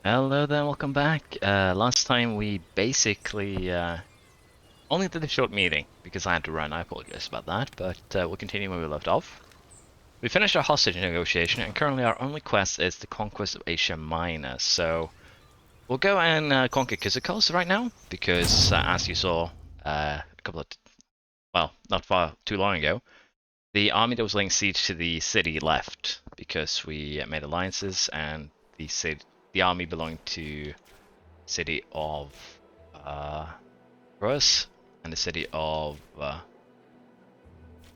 Hello there, welcome back. Last time we basically only did a short meeting because I had to run. I apologize about that, but we'll continue where we left off. We finished our hostage negotiation, and currently our only quest is the conquest of Asia Minor. So we'll go and conquer Kizikos right now because, as you saw a couple of, well, not far too long ago, the army that was laying siege to the city left because we made alliances, and the army belonged to city of Rus and the city of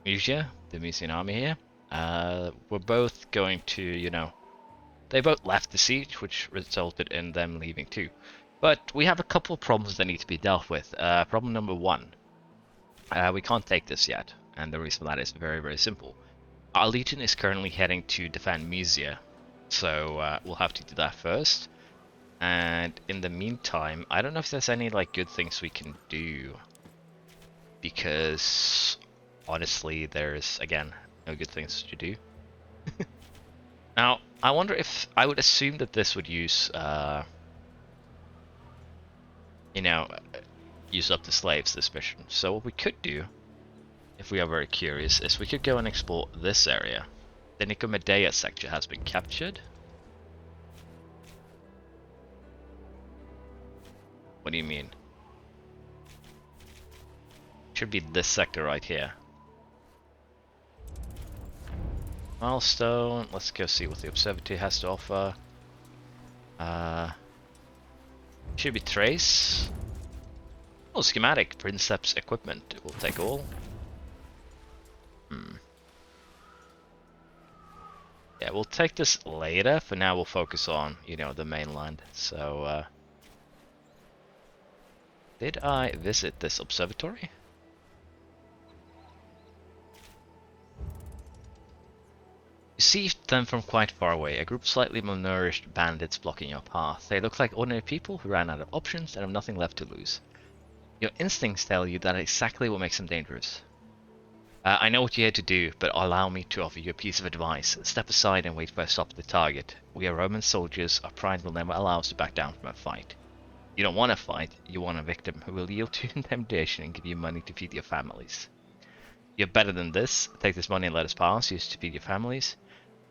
Mysia, the Mysian army here. We're both going to, they both left the siege, which resulted in them leaving too. But we have a couple of problems that need to be dealt with. Problem number one, we can't take this yet, and the reason for that is very, very simple. Our legion is currently heading to defend Mysia, so we'll have to do that first. And in the meantime, I don't know if there's any good things we can do, because honestly, there's again no good things to do. Now, I wonder if I would assume that this would use, use up the slaves this mission. So what we could do, if we are very curious, is we could go and explore this area. The Nicomedea sector has been captured. What do you mean? Should be this sector right here. Milestone. Let's go see what the observatory has to offer. Should be trace. Oh, schematic. Princeps equipment. We'll take all. Yeah, we'll take this later. For now, we'll focus on, the mainland. So, did I visit this observatory? You see them from quite far away, a group of slightly malnourished bandits blocking your path. They look like ordinary people who ran out of options and have nothing left to lose. Your instincts tell you that exactly what makes them dangerous. I know what you're here to do, but allow me to offer you a piece of advice. Step aside and wait for a stop at the target. We are Roman soldiers, our pride will never allow us to back down from a fight. You don't want to fight, you want a victim who will yield to intimidation and give you money to feed your families. You're better than this. Take this money and let us pass. Use it to feed your families.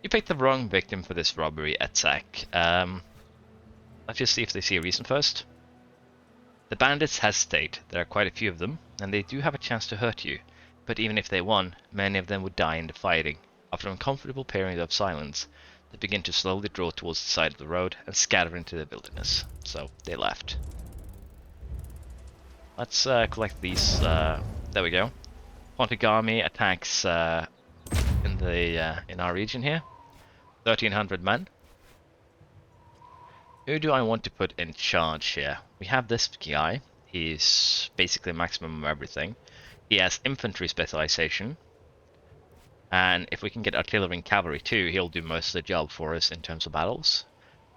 You picked the wrong victim for this robbery attack. Let's just see if they see a reason first. The bandits hesitate. There are quite a few of them, and they do have a chance to hurt you. But even if they won, many of them would die in the fighting. After an uncomfortable period of silence, they begin to slowly draw towards the side of the road and scatter into the wilderness. So they left. Let's collect these. There we go. Pontic army attacks in our region here. 1,300 men. Who do I want to put in charge here? We have this guy. He's basically maximum of everything. He has infantry specialization. And if we can get artillery and cavalry too, he'll do most of the job for us in terms of battles.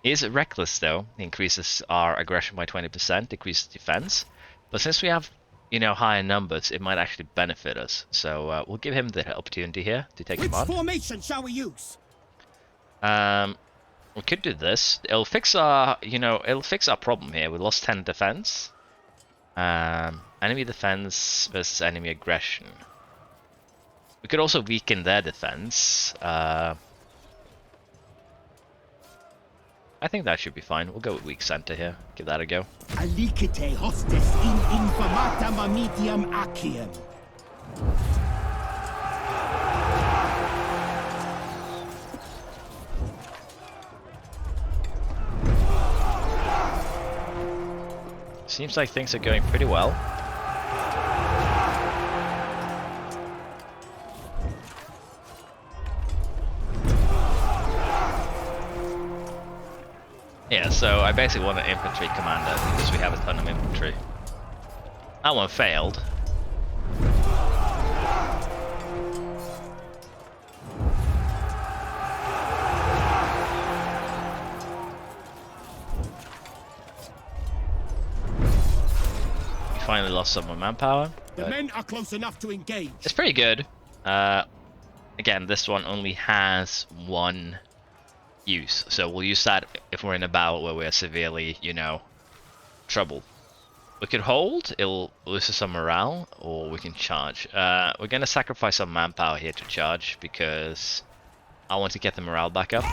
He is reckless though. He increases our aggression by 20%, decreases defense. But since we have, higher numbers, it might actually benefit us. So we'll give him the opportunity here to take command. Which formation shall we use? We could do this. It'll fix our, it'll fix our problem here. We lost 10 defense. Enemy defense versus enemy aggression. We could also weaken their defense. I think that should be fine. We'll go with weak center here. Give that a go. Alicite hostes in infamata mamitiam aciem. Seems like things are going pretty well. Yeah, so I basically want an infantry commander because we have a ton of infantry. That one failed. We finally lost some more manpower. The men are close enough to engage. It's pretty good. Again, this one only has one use. So we'll use that if we're in a battle where we're severely, you know, troubled. We could hold, it'll lose some morale, or we can charge. We're gonna sacrifice some manpower here to charge because I want to get the morale back up.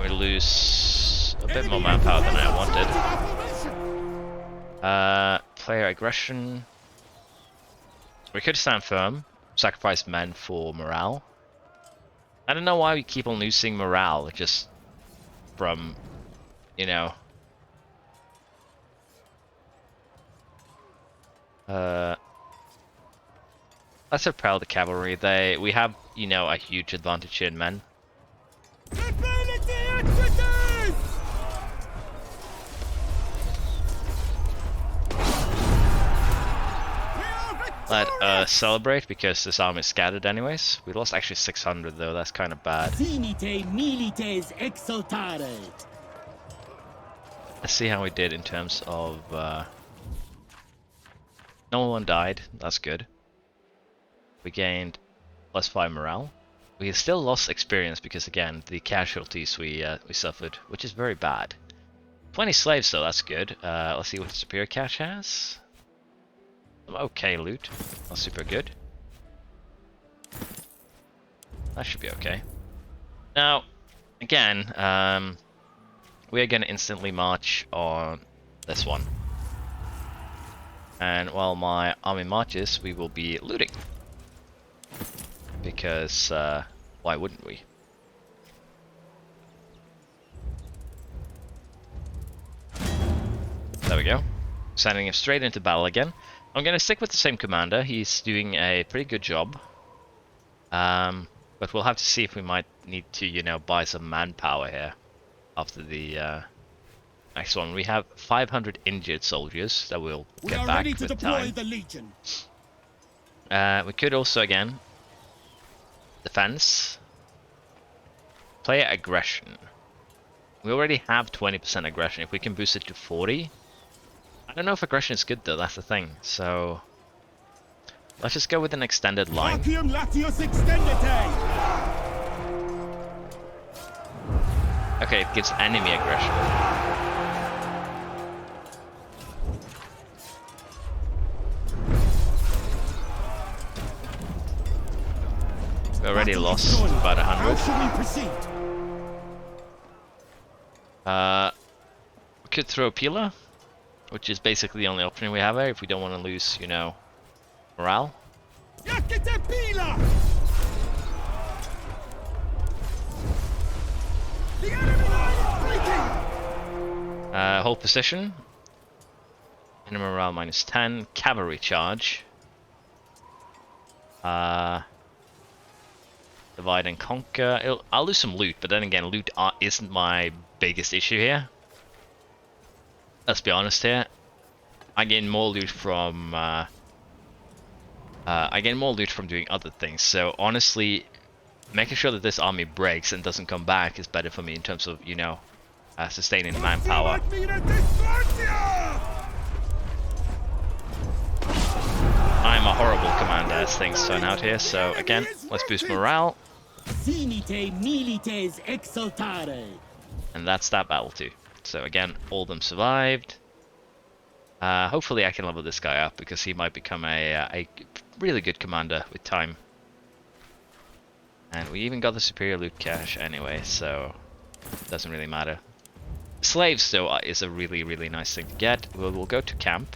We lose a bit more manpower than I wanted. Player aggression. We could stand firm, sacrifice men for morale. I don't know why we keep on losing morale, just from, you know... let's repel the cavalry. We have, you know, a huge advantage in men. Let us celebrate because this army is scattered anyways. We lost actually 600 though, that's kind of bad. Let's see how we did in terms of... no one died, that's good. We gained +5 morale. We still lost experience because again, the casualties we suffered, which is very bad. 20 slaves though, that's good. Let's see what Superior Cash has. Some okay loot, not super good. That should be okay. Now, again, we are going to instantly march on this one. And while my army marches, we will be looting. Because, why wouldn't we? There we go. Sending him straight into battle again. I'm going to stick with the same commander. He's doing a pretty good job. But we'll have to see if we might need to, you know, buy some manpower here after the next one. We have 500 injured soldiers that we'll get back with time. The Legion. We could also, again, defense. Player aggression. We already have 20% aggression. If we can boost it to 40... I don't know if aggression is good though, that's the thing. So let's just go with an extended line. Okay, it gives enemy aggression. We already lost about 100. We could throw a peeler, which is basically the only option we have here if we don't want to lose, you know, morale. Hold position. Enemy morale -10. Cavalry charge. Divide and conquer. I'll lose some loot, but then again, loot isn't my biggest issue here. Let's be honest here. I gain more loot from doing other things. So honestly, making sure that this army breaks and doesn't come back is better for me in terms of, you know, sustaining manpower. I'm a horrible commander as things turn out here. So again, let's boost morale. And that's that battle too. So again, all of them survived. Hopefully I can level this guy up because he might become a really good commander with time. And we even got the superior loot cache anyway, so it doesn't really matter. Slaves though is a really, really nice thing to get. We'll go to camp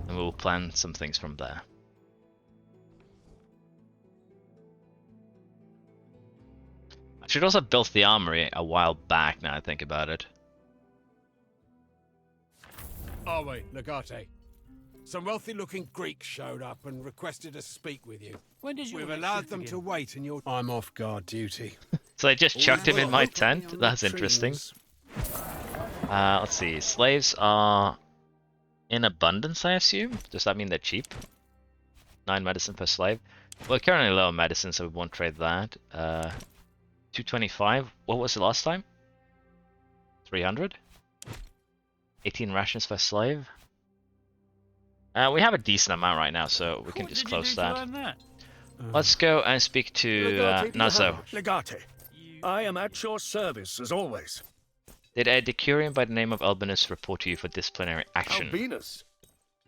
and we'll plan some things from there. I should also have built the armory a while back now I think about it. Oh wait, Legate. Some wealthy-looking Greeks showed up and requested to speak with you. When did you? We've allowed them to wait, and I'm off guard duty. So I just chucked him in my tent. That's interesting. Let's see. Slaves are in abundance, I assume. Does that mean they're cheap? 9 medicine per slave. We're currently low on medicine, so we won't trade that. 225. What was the last time? 300. 18 rations per slave. We have a decent amount right now, so we can just close that. Let's go and speak to Legate to your Nazo. Highness. Legate, I am at your service, as always. Did a decurion by the name of Albinus report to you for disciplinary action? Albinus?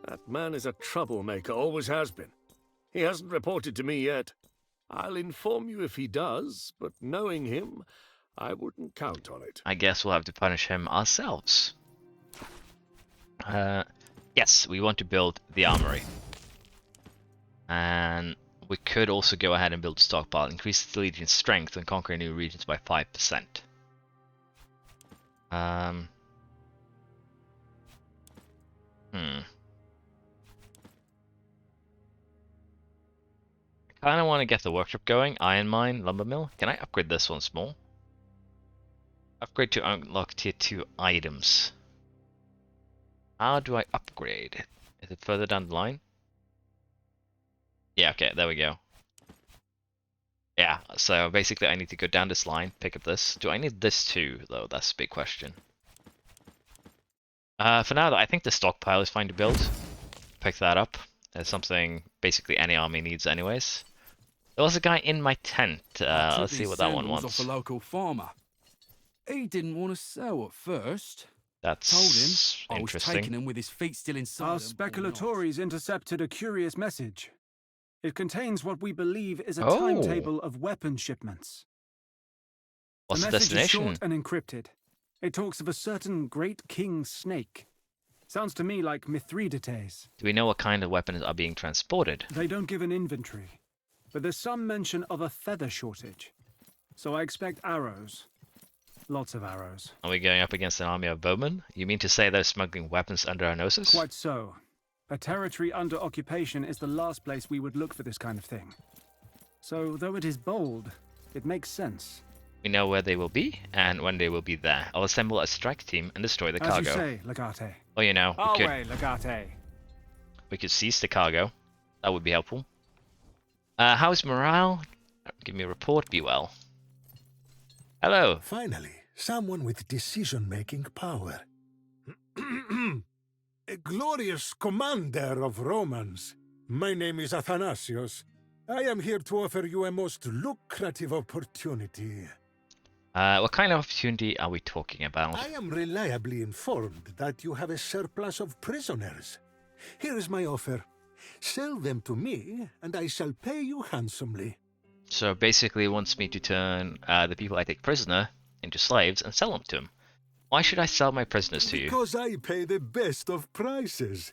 That man is a troublemaker, always has been. He hasn't reported to me yet. I'll inform you if he does, but knowing him, I wouldn't count on it. I guess we'll have to punish him ourselves. Yes, we want to build the armory. And we could also go ahead and build a stockpile, increase the legion's strength, and conquer new regions by 5%. I kind of want to get the workshop going. Iron mine, lumber mill. Can I upgrade this once more? Upgrade to unlock tier 2 items. How do I upgrade? Is it further down the line? Yeah, okay, there we go. Yeah, so basically I need to go down this line, pick up this. Do I need this too, though? That's a big question. For now, though, I think the stockpile is fine to build. Pick that up. It's something basically any army needs anyways. There was a guy in my tent. Let's see what that one wants. Off a local farmer. He didn't want to sell at first. That's Told him I was taking interesting. him with his feet still inside. Our and pulling off. speculatories intercepted a curious message. It contains what we believe is a Oh. timetable of weapon shipments. What's the the message is destination? short and encrypted. It talks of a certain great king snake. Sounds to me like Mithridates. Do we know what kind of weapons are being transported? They don't give an inventory, but there's some mention of a feather shortage. So I expect arrows. Lots of arrows. Are we going up against an army of bowmen? You mean to say they're smuggling weapons under our noses? Quite so. A territory under occupation is the last place we would look for this kind of thing. So, though it is bold, it makes sense. We know where they will be and when they will be there. I'll assemble a strike team and destroy the As cargo. you say, Legate. Or you know, Legate. we could seize the cargo. That would be helpful. How's morale? Give me a report, be well. Hello. Finally, someone with decision-making power. A glorious commander of Romans. My name is Athanasios. I am here to offer you a most lucrative opportunity. What kind of opportunity are we talking about? I am reliably informed that you have a surplus of prisoners. Here is my offer. Sell them to me, and I shall pay you handsomely. So basically he wants me to turn the people I take prisoner into slaves and sell them to him. Why should I sell my prisoners to you? Because I pay the best of prices,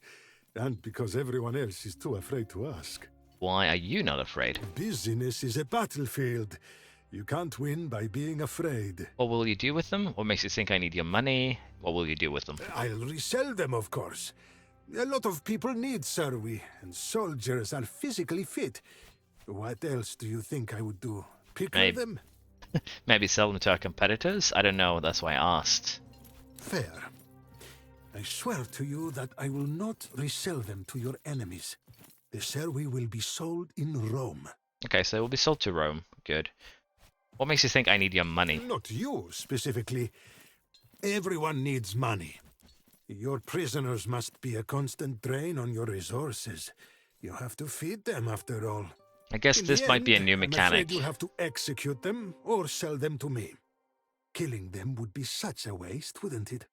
and because everyone else is too afraid to ask. Why are you not afraid? Business is a battlefield. You can't win by being afraid. What will you do with them? What makes you think I need your money? What will you do with them? I'll resell them, of course. A lot of people need serwi, and soldiers are physically fit. What else do you think I would do? Pickle Maybe. them? Maybe sell them to our competitors? I don't know, that's why I asked. Fair. I swear to you that I will not resell them to your enemies. The serwi will be sold in Rome. Okay, so it will be sold to Rome. Good. What makes you think I need your money? Not you, specifically. Everyone needs money. Your prisoners must be a constant drain on your resources. You have to feed them, after all. I guess In this the might be a end, new I'm mechanic. afraid you'll have to execute them or sell them to me. Killing them would be such a waste, wouldn't it?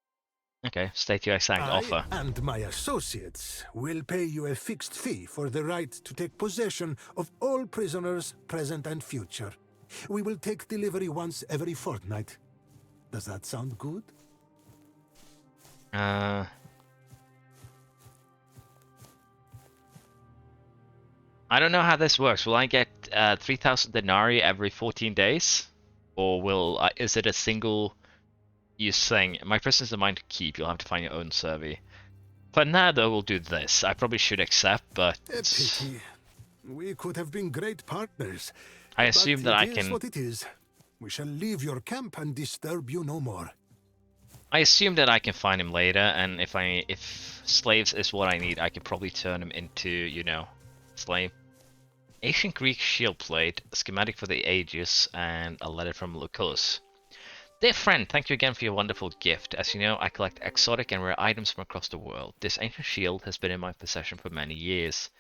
Okay, state your exact offer. I and my associates will pay you a fixed fee for the right to take possession of all prisoners, present and future. We will take delivery once every fortnight. Does that sound good? I don't know how this works. Will I get 3,000 denarii every 14 days? Or will is it a single use thing? My prisoners are mine to keep. You'll have to find your own survey. For now, though, we'll do this. I probably should accept, but A pity. We could have been great partners. I assume that I But it is can. what it is. We shall leave your camp and disturb you no more. I assume that I can find him later, and if slaves is what I need, I can probably turn him into, you know, slave. Ancient Greek shield plate, a schematic for the Aegis, and a letter from Lucullus. Dear friend, thank you again for your wonderful gift. As you know, I collect exotic and rare items from across the world. This ancient shield has been in my possession for many years.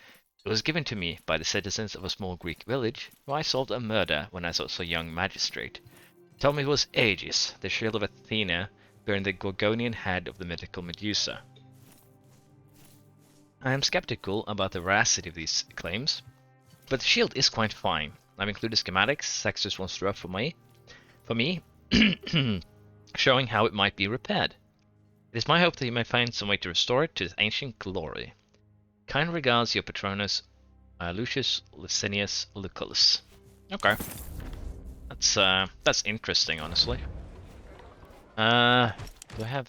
It was given to me by the citizens of a small Greek village, where I solved a murder when I was a young magistrate. Told me it was Aegis, the shield of Athena, bearing the Gorgonian head of the mythical Medusa. I am skeptical about the veracity of these claims, but the shield is quite fine. I've included schematics Sextus wants to draw for me, showing how it might be repaired. It is my hope that you may find some way to restore it to its ancient glory. Kind regards, your Patronus, Lucius Licinius Lucullus. Okay. That's interesting, honestly. Do I have...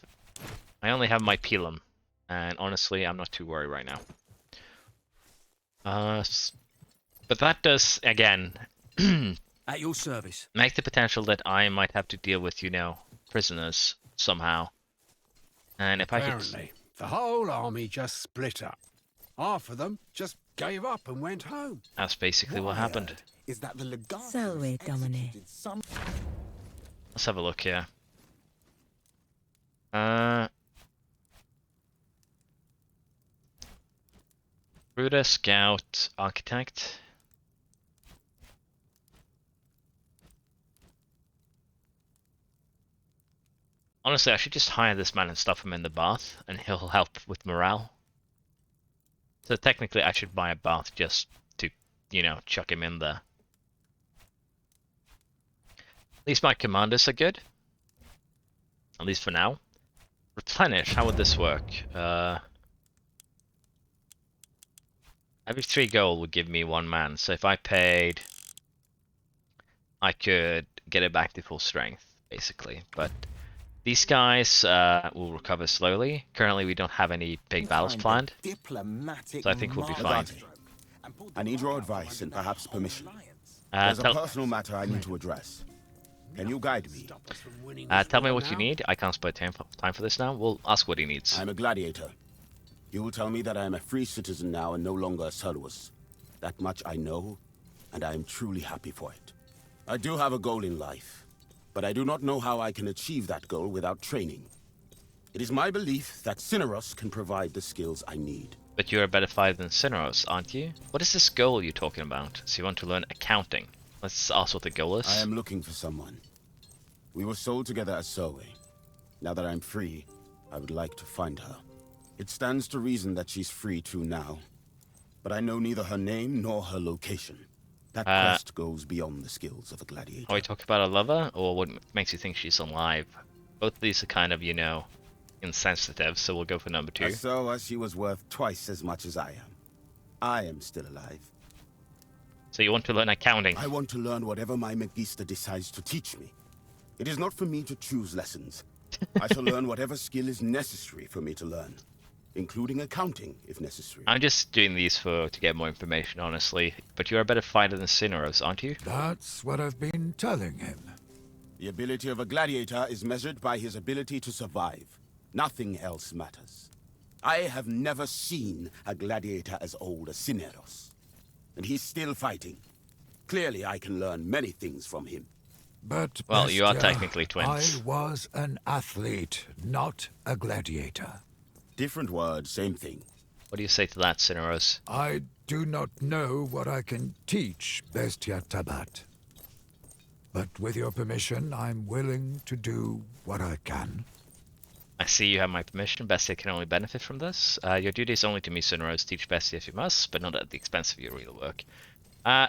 I only have my Pilum, and honestly, I'm not too worried right now. But that does, again, At your service. make the potential that I might have to deal with, prisoners somehow. And if I could... Apparently, the whole army just split up. Half of them just gave up and went home. That's basically what happened. Is that the legatus Salve, Domine. executed some Let's have a look here. Recruiter, Scout, Architect. Honestly, I should just hire this man and stuff him in the bath, and he'll help with morale. So technically, I should buy a bath just to, chuck him in there. At least my commanders are good. At least for now. Replenish, how would this work? Every 3 gold would give me 1 man, so if I paid... I could get it back to full strength, basically. But these guys will recover slowly. Currently we don't have any big battles planned, diplomatic so I think we'll be fine. I need your advice and perhaps permission. Uh, There's a personal matter I need to address. Can you guide me? tell me what you need. I can't spare time for this now. We'll ask what he needs. I'm a gladiator. You will tell me that I am a free citizen now and no longer a servus. That much I know, and I am truly happy for it. I do have a goal in life, but I do not know how I can achieve that goal without training. It is my belief that Cineros can provide the skills I need. But you're a better fighter than Cineros, aren't you? What is this goal you're talking about? So you want to learn accounting. Let's ask what the goal is. I am looking for someone. We were sold together as Zoe. Now that I'm free, I would like to find her. It stands to reason that she's free too now, but I know neither her name nor her location. That quest goes beyond the skills of a gladiator. Are we talking about a lover, or what makes you think she's alive? Both of these are kind of, insensitive, so we'll go for number 2. So she was worth twice as much as I am. I am still alive. So you want to learn accounting? I want to learn whatever my Magister decides to teach me. It is not for me to choose lessons. I shall learn whatever skill is necessary for me to learn, including accounting if necessary. I'm just doing these to get more information, honestly. But you're a better fighter than Cineros, aren't you? That's what I've been telling him. The ability of a gladiator is measured by his ability to survive. Nothing else matters. I have never seen a gladiator as old as Cineros. And he's still fighting. Clearly I can learn many things from him. But, Well, you are Bestia, technically twins. I was an athlete, not a gladiator. Different words, same thing. What do you say to that, Cineros? I do not know what I can teach Bestia Tabat. But with your permission, I'm willing to do what I can. I see you have my permission. Bestia can only benefit from this. Your duty is only to me, Cineros. Teach Bestia if you must, but not at the expense of your real work.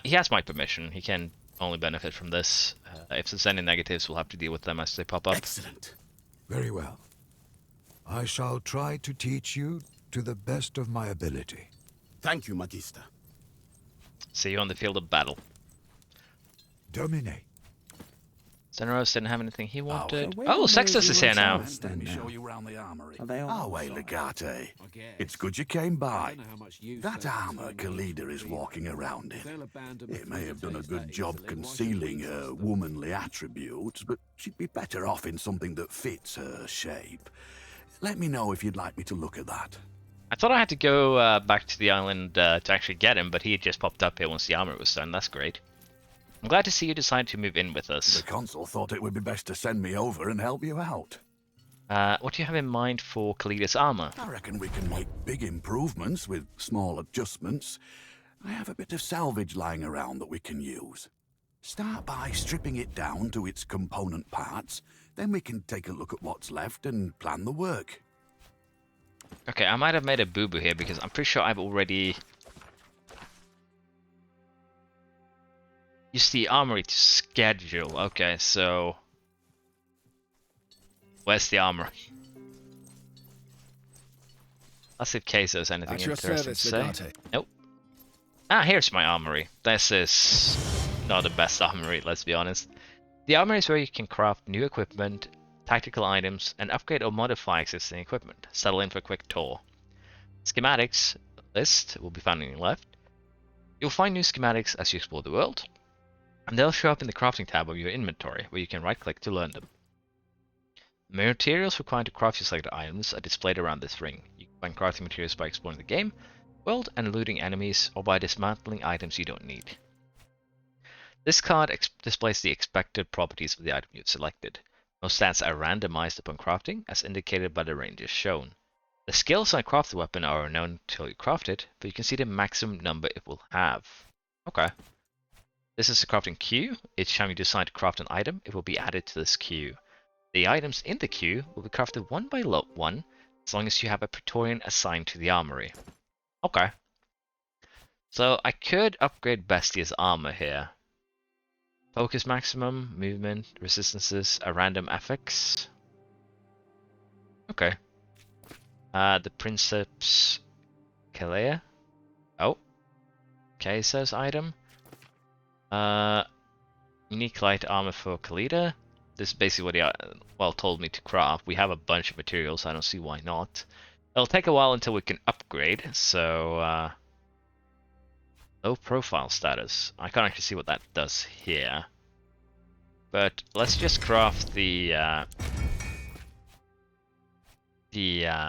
He has my permission. He can only benefit from this. If there's any negatives, we'll have to deal with them as they pop up. Excellent. Very well. I shall try to teach you to the best of my ability. Thank you, Magister. See you on the field of battle. Domine. Cineros didn't have anything he wanted. where Oh, did Sextus those is here now. ones Let me stand show now? you round the armory. Are they all Our way, Legate. I guess. It's good you came I by. don't know how much use That those armor Patonians Kalida is really walking have. around If in. they'll abandon It may have done a Patonians good that job easily, why should concealing we her trust them? womanly attributes, but she'd be better off in something that fits her shape. Let me know if you'd like me to look at that. I thought I had to go back to the island to actually get him, but he just popped up here once the armor was done. That's great. I'm glad to see you decided to move in with us. The consul thought it would be best to send me over and help you out. What do you have in mind for Kalida's armor? I reckon we can make big improvements with small adjustments. I have a bit of salvage lying around that we can use. Start by stripping it down to its component parts, then we can take a look at what's left and plan the work. Okay, I might have made a boo-boo here because I'm pretty sure I've already used the armory to schedule. Okay, so where's the armory? Let's see if Case has anything At your interesting to service, say. Legate. Nope. Ah, here's my armory. This is not the best armory, let's be honest. The armory is where you can craft new equipment, tactical items, and upgrade or modify existing equipment. Settle in for a quick tour. Schematics list will be found on your left. You'll find new schematics as you explore the world, and they'll show up in the crafting tab of your inventory, where you can right-click to learn them. Materials required to craft your selected items are displayed around this ring. You can find crafting materials by exploring the game, world, and looting enemies, or by dismantling items you don't need. This card displays the expected properties of the item you've selected. Most stats are randomized upon crafting, as indicated by the ranges shown. The skills on a crafted weapon are unknown until you craft it, but you can see the maximum number it will have. Okay. This is the crafting queue. Each time you decide to craft an item, it will be added to this queue. The items in the queue will be crafted one by one, as long as you have a Praetorian assigned to the armory. Okay. So I could upgrade Bestia's armor here. Focus maximum, movement, resistances, a random affix. Okay. The Princeps Kalea. Oh. Queso's item. Unique light armor for Kalita. This is basically what he told me to craft. We have a bunch of materials, so I don't see why not. It'll take a while until we can upgrade, so low profile status. I can't actually see what that does here. But let's just craft the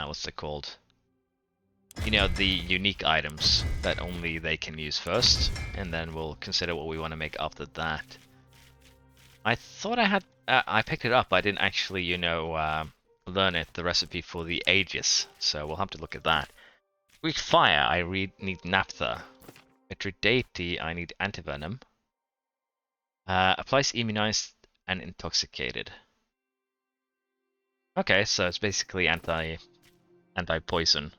what's it called? You know, the unique items that only they can use first, and then we'll consider what we want to make after that. I thought I had I picked it up. I didn't actually, you know, learn it, the recipe for the Aegis, so we'll have to look at that. Weak fire, I need naphtha. Mitridate, I need antivenom. Applies immunized and intoxicated. Okay, so it's basically anti-poison.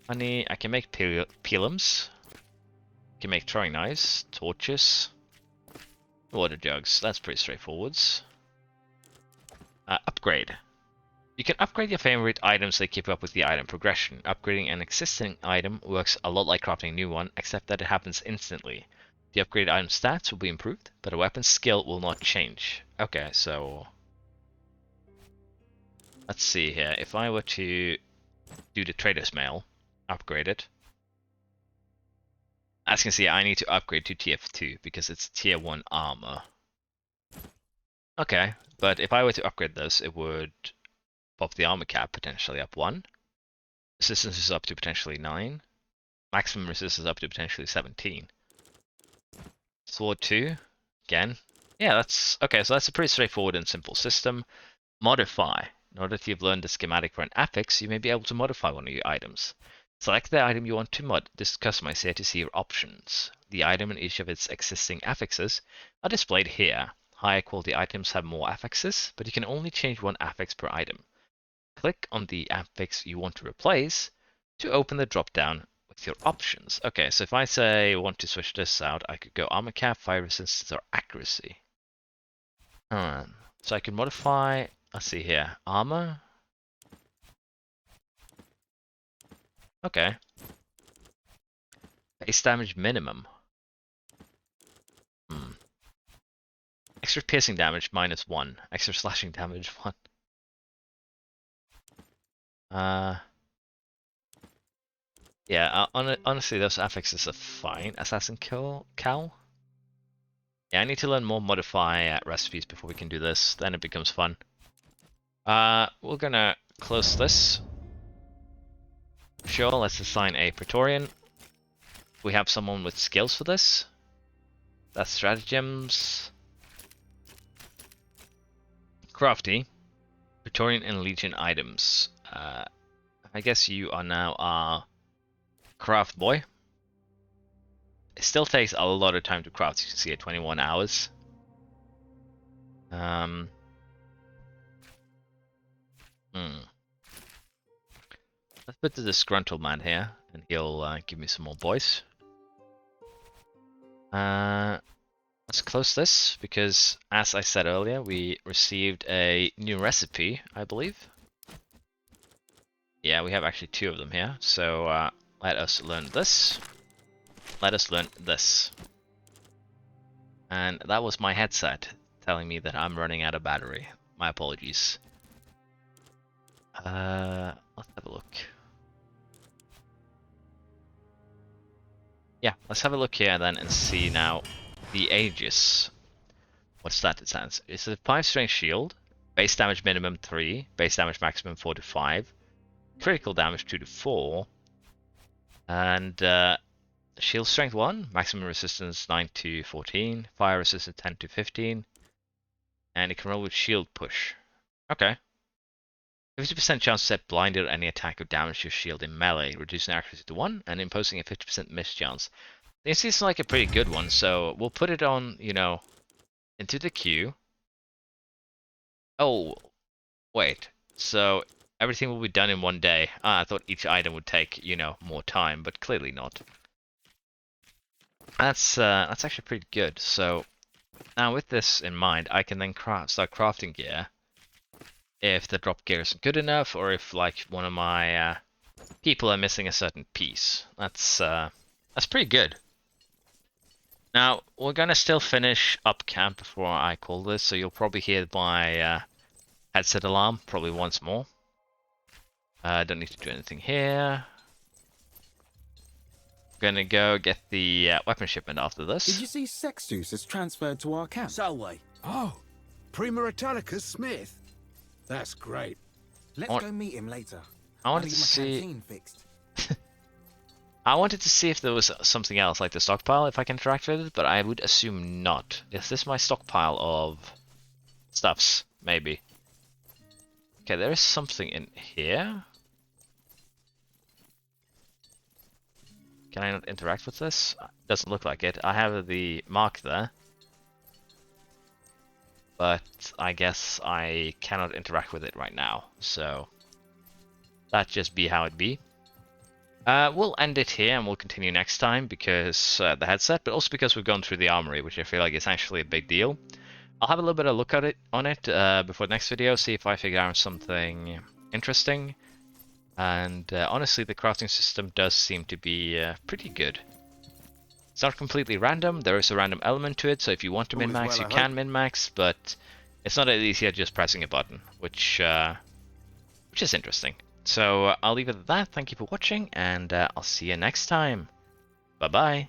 Honey, I can make pilums. I can make throwing knives, torches, water jugs. That's pretty straightforward. Upgrade. You can upgrade your favorite items to keep up with the item progression. Upgrading an existing item works a lot like crafting a new one, except that it happens instantly. The upgraded item stats will be improved, but a weapon's skill will not change. Okay, so let's see here. If I were to do the Trader's Mail, upgrade it. As you can see, I need to upgrade to TF2 because it's tier 1 armor. Okay, but if I were to upgrade this, it would pop the armor cap potentially up 1. Resistance is up to potentially 9. Maximum resistance up to potentially 17. Sword 2, again. Yeah, that's okay, so that's a pretty straightforward and simple system. Modify. Now that you've learned the schematic for an affix, you may be able to modify one of your items. Select the item you want to customize here to see your options. The item and each of its existing affixes are displayed here. Higher quality items have more affixes, but you can only change one affix per item. Click on the affix you want to replace to open the drop-down with your options. Okay, so if I say I want to switch this out, I could go armor cap, fire resistance, or accuracy. So I can modify, let's see here, armor. Okay. Base damage minimum. Extra piercing damage -1. Extra slashing damage 1. Yeah, honestly, those affixes are fine. Assassin Cal? Yeah, I need to learn more modify recipes before we can do this. Then it becomes fun. We're gonna close this. Sure, let's assign a Praetorian. We have someone with skills for this. That's stratagems. Crafty. Praetorian and Legion items. I guess you are now our craft boy. still takes a lot of time to craft. You can see at 21 hours. Let's put the disgruntled man here, and he'll give me some more boys. Let's close this, because as I said earlier, we received a new recipe, I believe. Yeah, we have actually 2 of them here, so let us learn this. Let us learn this. And that was my headset telling me that I'm running out of battery. My apologies. Let's have a look. Yeah, let's have a look here then and see now the Aegis. What's that it stands? It's a 5 strength shield, base damage minimum 3, base damage maximum 4 to 5, critical damage 2 to 4, and shield strength 1, maximum resistance 9 to 14, fire resistance 10 to 15, and it can roll with shield push. Okay. 50% chance to set blinded any attack or damage your shield in melee, reducing accuracy to 1 and imposing a 50% miss chance. This seems like a pretty good one, so we'll put it on, you know, into the queue. Oh, wait. So everything will be done in one day. I thought each item would take, you know, more time, but clearly not. That's actually pretty good. So now with this in mind, I can then start crafting gear. If the drop gear isn't good enough, or if like one of my people are missing a certain piece. That's pretty good. Now we're gonna still finish up camp before I call this, so you'll probably hear my headset alarm probably once more. I don't need to do anything here. Gonna go get the weapon shipment after this. Did you see Sextus has transferred to our camp? Solway. Oh, Prima Italicus Smith. That's great. Let's go meet him later. I wanted need to my see. canteen fixed. I wanted to see if there was something else, like the stockpile, if I can interact with it, but I would assume not. Is this my stockpile of stuffs? Maybe. Okay, there is something in here. Can I not interact with this? Doesn't look like it. I have the mark there. But I guess I cannot interact with it right now, so that just be how it be. We'll end it here and we'll continue next time because the headset, but also because we've gone through the armory, which I feel like is actually a big deal. I'll have a little bit of a look at it before the next video, see if I figure out something interesting. And honestly, the crafting system does seem to be pretty good. It's not completely random, there is a random element to it, so if you want to min-max, you can min-max, but it's not as easy as just pressing a button, which is interesting. So I'll leave it at that, thank you for watching, and I'll see you next time. Bye-bye.